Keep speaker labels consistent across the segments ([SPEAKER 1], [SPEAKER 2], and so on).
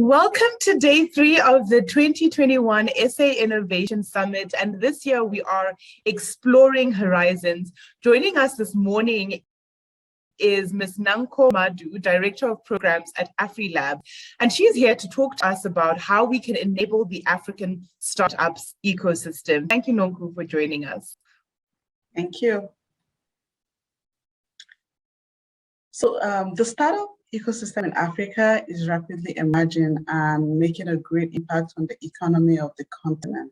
[SPEAKER 1] Welcome to day 3 of the 2021 SA Innovation Summit. And this year we are exploring horizons. Joining us this morning is Ms. Nanko Madu, Director of Programs at AfriLab. And she's here to talk to us about how we can enable the African startups ecosystem. Thank you, Nanko, for joining us.
[SPEAKER 2] Thank you. So the startup ecosystem in Africa is rapidly emerging and making a great impact on the economy of the continent.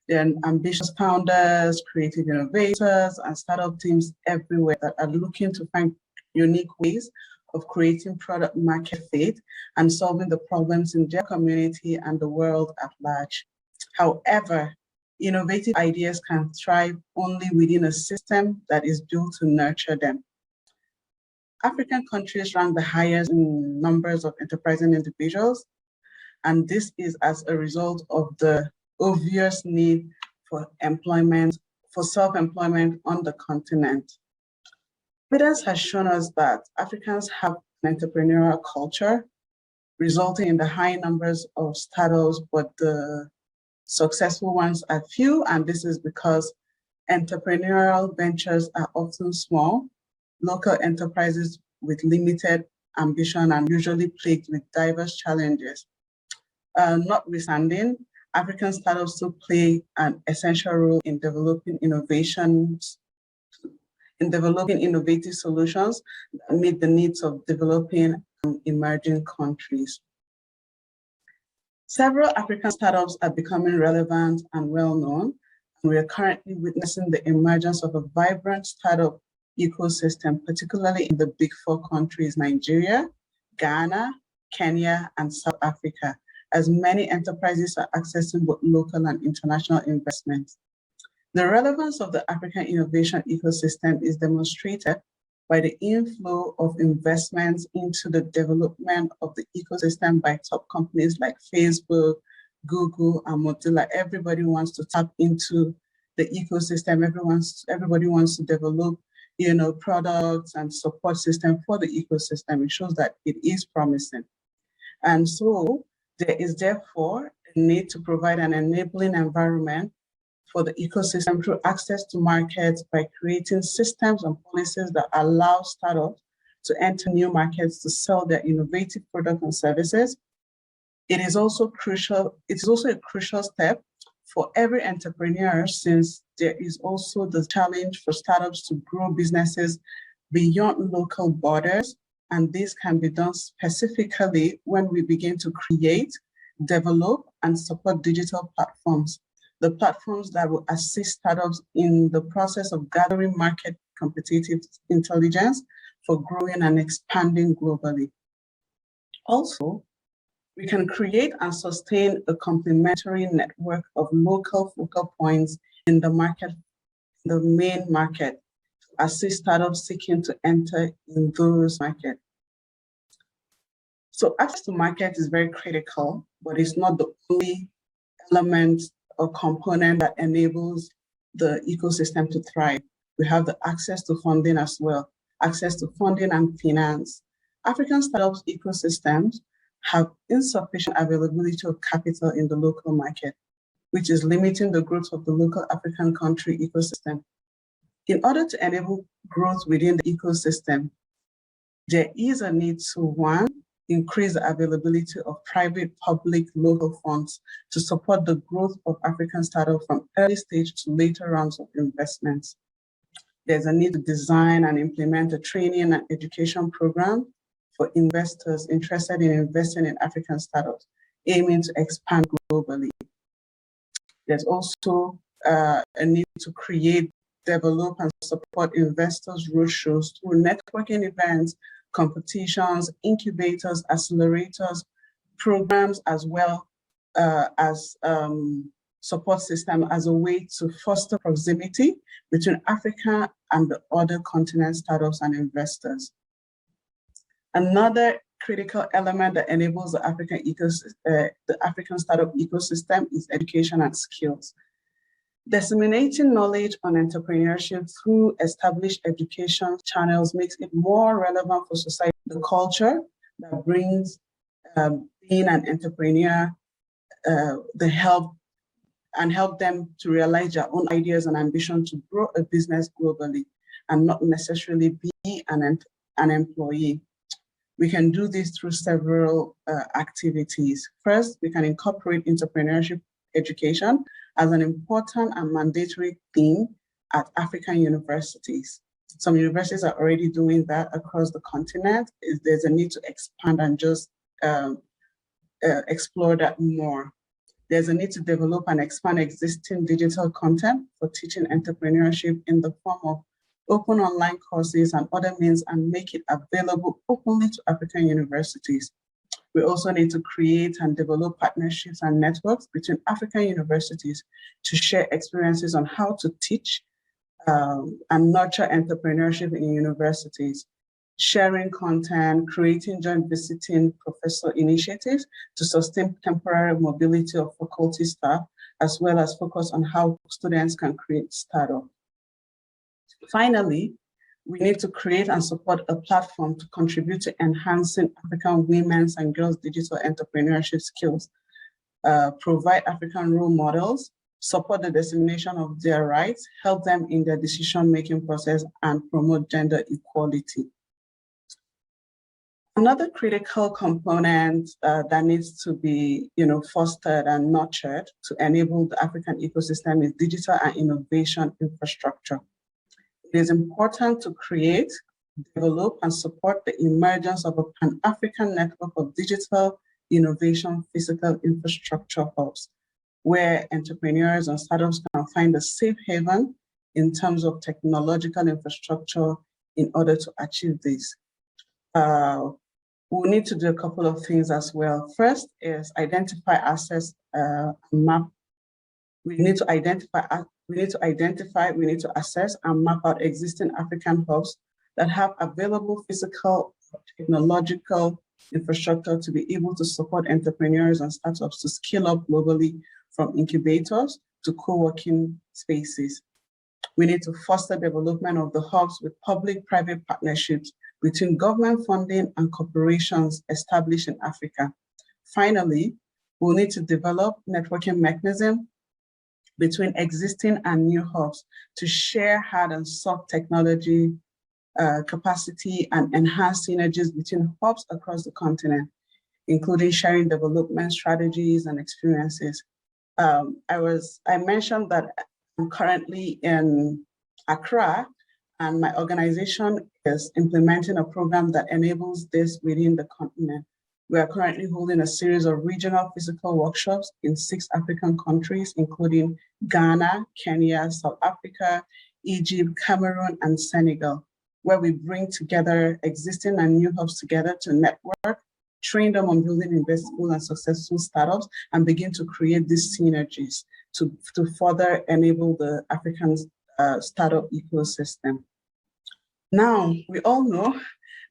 [SPEAKER 2] There are ambitious founders, creative innovators, and startup teams everywhere that are looking to find unique ways of creating product market fit and solving the problems in their community and the world at large. However, innovative ideas can thrive only within a system that is built to nurture them. African countries rank the highest in numbers of enterprising individuals, and this is as a result of the obvious need for employment, for self-employment on the continent. Evidence has shown us that Africans have an entrepreneurial culture, resulting in the high numbers of startups, but the successful ones are few, and this is because entrepreneurial ventures are often small, local enterprises with limited ambition and usually plagued with diverse challenges. Notwithstanding, African startups still play an essential role in developing innovations, in developing innovative solutions that meet the needs of developing and emerging countries. Several African startups are becoming relevant and well-known, and we are currently witnessing the emergence of a vibrant startup ecosystem, particularly in the Big Four countries, Nigeria, Ghana, Kenya, and South Africa, as many enterprises are accessing both local and international investments. The relevance of the African innovation ecosystem is demonstrated by the inflow of investments into the development of the ecosystem by top companies like Facebook, Google, and Mozilla. Everybody wants to tap into the ecosystem. Everybody wants to develop products and support system for the ecosystem. It shows that it is promising. And so there is therefore a need to provide an enabling environment for the ecosystem through access to markets by creating systems and policies that allow startups to enter new markets to sell their innovative products and services. It is also a crucial step for every entrepreneur, since there is also the challenge for startups to grow businesses beyond local borders. And this can be done specifically when we begin to create, develop, and support digital platforms. The platforms that will assist startups in the process of gathering market competitive intelligence for growing and expanding globally. Also, we can create and sustain a complementary network of local focal points in the market, the main market, to assist startups seeking to enter in those markets. So access to market is very critical, but it's not the only element or component that enables the ecosystem to thrive. We have the access to funding as well, access to funding and finance. African startups ecosystems have insufficient availability of capital in the local market, which is limiting the growth of the local African country ecosystem. In order to enable growth within the ecosystem, there is a need to, one, increase the availability of private, public, local funds to support the growth of African startups from early stage to later rounds of investments. There's a need to design and implement a training and education program for investors interested in investing in African startups, aiming to expand globally. There's also a need to create, develop, and support investors' roadshows through networking events, competitions, incubators, accelerators, programs, as well as support system as a way to foster proximity between Africa and the other continent startups and investors. Another critical element that enables the African startup ecosystem is education and skills. Disseminating knowledge on entrepreneurship through established education channels makes it more relevant for society. The culture that brings being an entrepreneur, help them to realize their own ideas and ambition to grow a business globally and not necessarily be an employee. We can do this through several activities. First, we can incorporate entrepreneurship education as an important and mandatory theme at African universities. Some universities are already doing that across the continent. There's a need to expand and just explore that more. There's a need to develop and expand existing digital content for teaching entrepreneurship in the form of open online courses and other means and make it available openly to African universities. We also need to create and develop partnerships and networks between African universities to share experiences on how to teach and nurture entrepreneurship in universities, sharing content, creating joint visiting professor initiatives to sustain temporary mobility of faculty staff, as well as focus on how students can create startups. Finally, we need to create and support a platform to contribute to enhancing African women's and girls' digital entrepreneurship skills, provide African role models, support the dissemination of their rights, help them in their decision-making process, and promote gender equality. Another critical component that needs to be fostered and nurtured to enable the African ecosystem is digital and innovation infrastructure. It is important to create, develop, and support the emergence of a Pan-African network of digital innovation physical infrastructure hubs, where entrepreneurs and startups can find a safe haven in terms of technological infrastructure in order to achieve this. We'll need to do a couple of things as well. First is identify, assess, map. We need to assess and map out existing African hubs that have available physical, technological infrastructure to be able to support entrepreneurs and startups to scale up globally from incubators to co-working spaces. We need to foster development of the hubs with public-private partnerships between government funding and corporations established in Africa. Finally, we'll need to develop networking mechanisms between existing and new hubs to share hard and soft technology capacity and enhance synergies between hubs across the continent, including sharing development strategies and experiences. I mentioned that I'm currently in Accra, and my organization is implementing a program that enables this within the continent. We are currently holding a series of regional physical workshops in 6 African countries, including Ghana, Kenya, South Africa, Egypt, Cameroon, and Senegal, where we bring together existing and new hubs together to network, train them on building investable and successful startups, and begin to create these synergies to further enable the African startup ecosystem. Now, we all know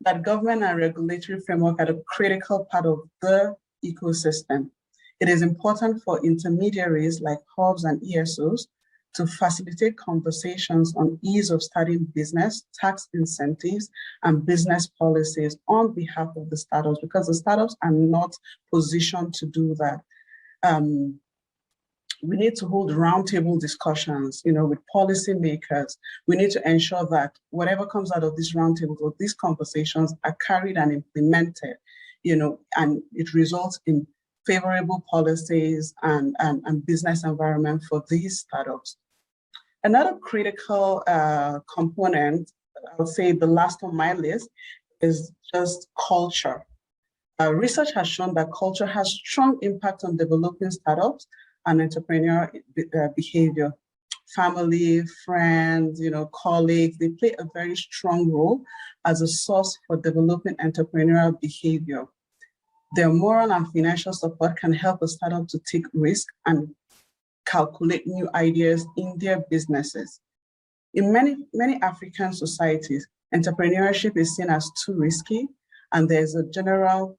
[SPEAKER 2] that government and regulatory framework are a critical part of the ecosystem. It is important for intermediaries like hubs and ESOs to facilitate conversations on ease of starting business, tax incentives, and business policies on behalf of the startups, because the startups are not positioned to do that. We need to hold roundtable discussions, with policymakers. We need to ensure that whatever comes out of these roundtables or these conversations are carried and implemented, and it results in favorable policies and business environment for these startups. Another critical component, I would say the last on my list, is just culture. Research has shown that culture has strong impact on developing startups and entrepreneurial behavior. Family, friends, colleagues, they play a very strong role as a source for developing entrepreneurial behavior. Their moral and financial support can help a startup to take risk and calculate new ideas in their businesses. In many African societies, entrepreneurship is seen as too risky, and there's a general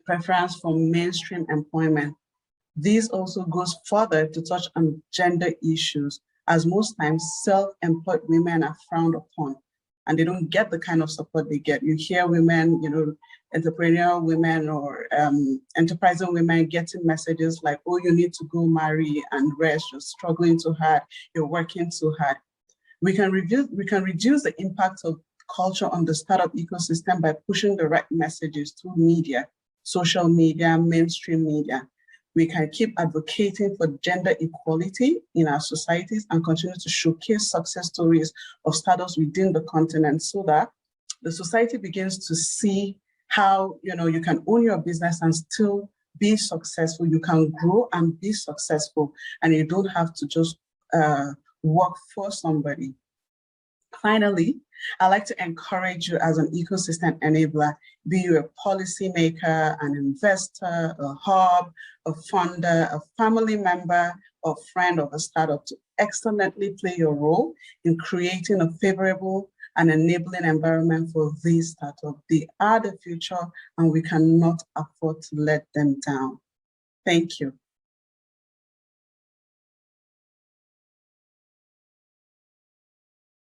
[SPEAKER 2] preference for mainstream employment. This also goes further to touch on gender issues, as most times self-employed women are frowned upon, and they don't get the kind of support they get. You hear women, entrepreneurial women or enterprising women getting messages like, oh, you need to go marry and rest, you're struggling too hard, you're working too hard. We can reduce the impact of culture on the startup ecosystem by pushing the right messages through media, social media, mainstream media. We can keep advocating for gender equality in our societies and continue to showcase success stories of startups within the continent so that the society begins to see how you can own your business and still be successful. You can grow and be successful, and you don't have to just work for somebody. Finally, I'd like to encourage you as an ecosystem enabler, be you a policymaker, an investor, a hub, a funder, a family member, or friend of a startup, to excellently play your role in creating a favorable and enabling environment for these startups. They are the future, and we cannot afford to let them down. Thank you.